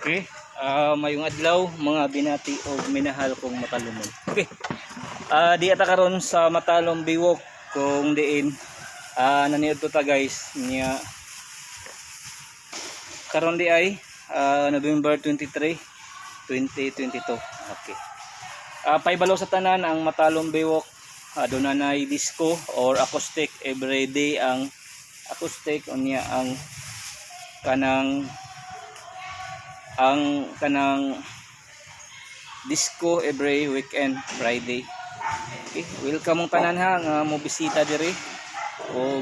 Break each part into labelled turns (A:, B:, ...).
A: Okay. Mayong adlaw mga binati o minahal kong matalumon. Okay. Di ata karon sa Matalom Biwok kung diin naniud to ta guys niya karon di ay November 23, 2022. Okay. Paibalo sa tanan ang Matalom Biwok adunay disco or acoustic everyday ang acoustic unya ang kanang disco every weekend Friday. Okay, welcome mong tanan ha nga mo bisita diri o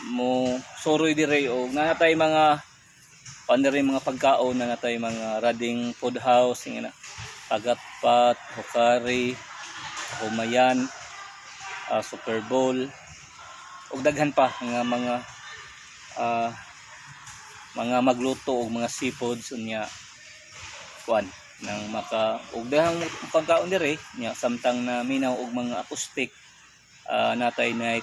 A: mo soroy diri o nanatay mga pandiri mga pagkaon na natay mga rading food house nga pagatpat, hukari, humayan, Super Bowl ug daghan pa nga mga magluto og mga seafoods unya kuan nang maka ug daghang pagkaon diri nya samtang na minaw og mga acoustic natay night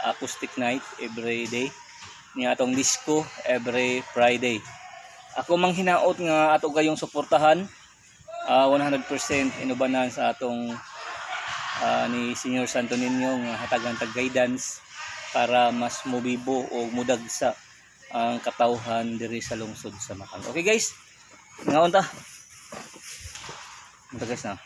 A: acoustic night every day niya atong disco every Friday. Ako mang hinaot nga ato gayong suportahan 100% inubanan sa atong ni Senior Santo Niño nga hatagan tag guidance para mas mobibo o mudagsa ang katawhan diri sa lungsod sa Macang. Okay guys, ngaon ta. Ito guys na.